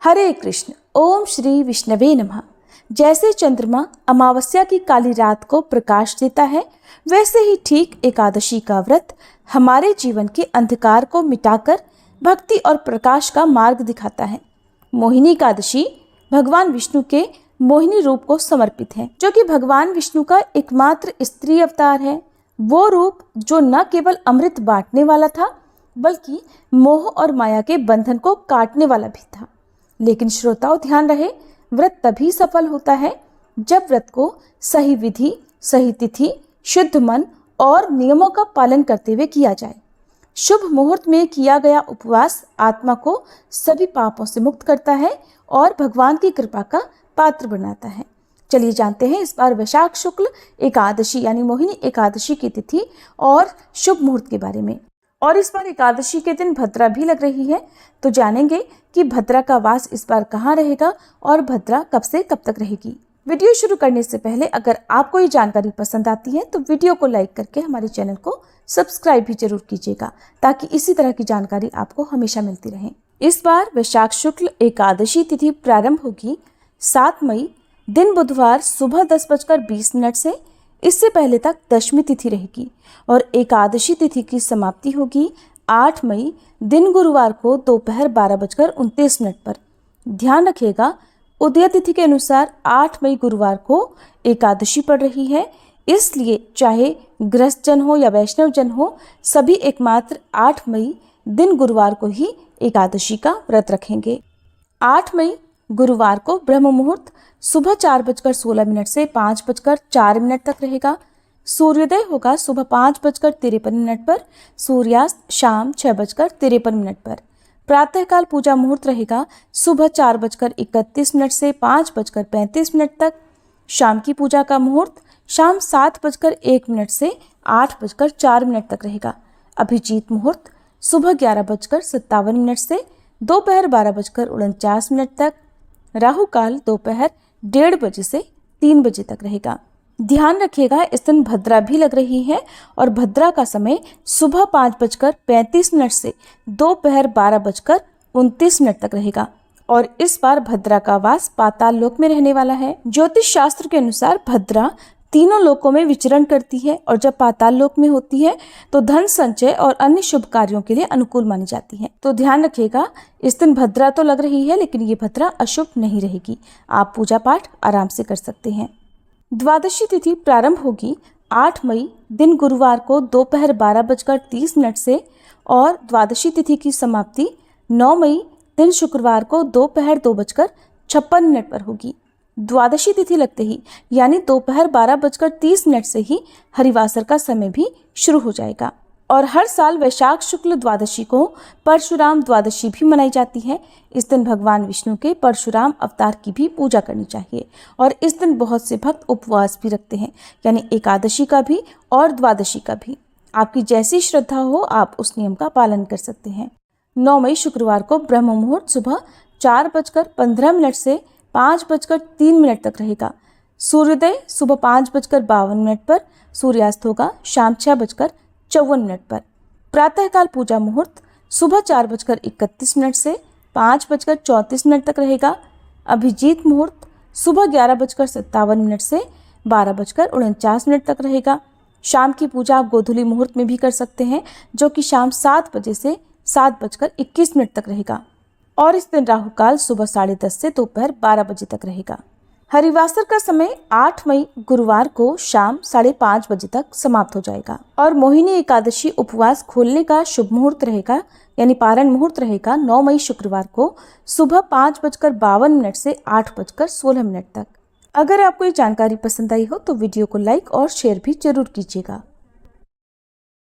हरे कृष्ण। ओम श्री विष्णवे नमः। जैसे चंद्रमा अमावस्या की काली रात को प्रकाश देता है, वैसे ही ठीक एकादशी का व्रत हमारे जीवन के अंधकार को मिटाकर भक्ति और प्रकाश का मार्ग दिखाता है। मोहिनी एकादशी भगवान विष्णु के मोहिनी रूप को समर्पित है, जो कि भगवान विष्णु का एकमात्र स्त्री अवतार है। वो रूप जो न केवल अमृत बांटने वाला था, बल्कि मोह और माया के बंधन को काटने वाला भी था। लेकिन श्रोताओं, ध्यान रहे, व्रत तभी सफल होता है जब व्रत को सही विधि, सही तिथि, शुद्ध मन और नियमों का पालन करते हुए किया जाए। शुभ मुहूर्त में किया गया उपवास आत्मा को सभी पापों से मुक्त करता है और भगवान की कृपा का पात्र बनाता है। चलिए जानते हैं इस बार वैशाख शुक्ल एकादशी यानी मोहिनी एकादशी की तिथि और शुभ मुहूर्त के बारे में। और इस बार एकादशी के दिन भद्रा भी लग रही है, तो जानेंगे कि भद्रा का वास इस बार कहाँ रहेगा और भद्रा कब से कब तक रहेगी। वीडियो शुरू करने से पहले अगर आपको ये जानकारी पसंद आती है तो वीडियो को लाइक करके हमारे चैनल को सब्सक्राइब भी जरूर कीजिएगा, ताकि इसी तरह की जानकारी आपको हमेशा मिलती रहे। इस बार वैशाख शुक्ल एकादशी तिथि प्रारंभ होगी 7 मई दिन बुधवार सुबह 10:20 से। इससे पहले तक दशमी तिथि रहेगी और एकादशी तिथि की समाप्ति होगी 8 मई दिन गुरुवार को दोपहर 12:29 पर। ध्यान रखिएगा, उदय तिथि के अनुसार 8 मई गुरुवार को एकादशी पड़ रही है, इसलिए चाहे गृहस्थ जन हो या वैष्णव जन हो, सभी एकमात्र 8 मई दिन गुरुवार को ही एकादशी का व्रत रखेंगे। 8 मई गुरुवार को ब्रह्म मुहूर्त सुबह 4:16 से 5:04 तक रहेगा। सूर्योदय होगा सुबह 5:53 पर, सूर्यास्त शाम 6:53 पर। प्रातःकाल पूजा मुहूर्त रहेगा सुबह 4:31 से 5:35 तक। शाम की पूजा का मुहूर्त शाम 7:01 से 8:04 तक रहेगा। अभिजीत मुहूर्त सुबह 11:57 से दोपहर 12:49 तक। राहु काल दोपहर 1:30 बजे से 3 बजे तक रहेगा। ध्यान रखिएगा, इस दिन भद्रा भी लग रही है और भद्रा का समय सुबह 5:35 से दोपहर 12:29 तक रहेगा। और इस बार भद्रा का वास पाताल लोक में रहने वाला है। ज्योतिष शास्त्र के अनुसार भद्रा तीनों लोकों में विचरण करती है और जब पाताल लोक में होती है तो धन संचय और अन्य शुभ कार्यों के लिए अनुकूल मानी जाती है। तो ध्यान रखिएगा, इस दिन भद्रा तो लग रही है, लेकिन ये भद्रा अशुभ नहीं रहेगी। आप पूजा पाठ आराम से कर सकते हैं। द्वादशी तिथि प्रारंभ होगी 8 मई दिन गुरुवार को दोपहर 12:30 से और द्वादशी तिथि की समाप्ति 9 मई दिन शुक्रवार को दोपहर 2:56 पर होगी। द्वादशी तिथि लगते ही यानी दोपहर 12:30 से ही हरिवासर का समय भी शुरू हो जाएगा। और हर साल वैशाख शुक्ल द्वादशी को परशुराम द्वादशी भी मनाई जाती है। इस दिन भगवान विष्णु के परशुराम अवतार की भी पूजा करनी चाहिए और इस दिन बहुत से भक्त उपवास भी रखते हैं, यानी एकादशी का भी और द्वादशी का भी। आपकी जैसी श्रद्धा हो आप उस नियम का पालन कर सकते हैं। 9 मई शुक्रवार को ब्रह्म मुहूर्त सुबह 4:15 से 5:03 तक रहेगा। सूर्योदय सुबह 5:52 पर, सूर्यास्त होगा शाम 6:54 पर। प्रातःकाल पूजा मुहूर्त सुबह 4:31 से 5:34 तक रहेगा। अभिजीत मुहूर्त सुबह 11:57 से 12:49 तक रहेगा। शाम की पूजा आप गोधूली मुहूर्त में भी कर सकते हैं, जो कि शाम 7 बजे से 7:21 तक रहेगा। और इस दिन राहु काल सुबह 10:30 से दोपहर 12 बजे तक रहेगा। हरिवासर का समय 8 मई गुरुवार को शाम 5:30 बजे तक समाप्त हो जाएगा। और मोहिनी एकादशी उपवास खोलने का शुभ मुहूर्त रहेगा, यानी पारण मुहूर्त रहेगा 9 मई शुक्रवार को सुबह 5:52 से 8:16 तक। अगर आपको ये जानकारी पसंद आई हो तो वीडियो को लाइक और शेयर भी जरूर कीजिएगा।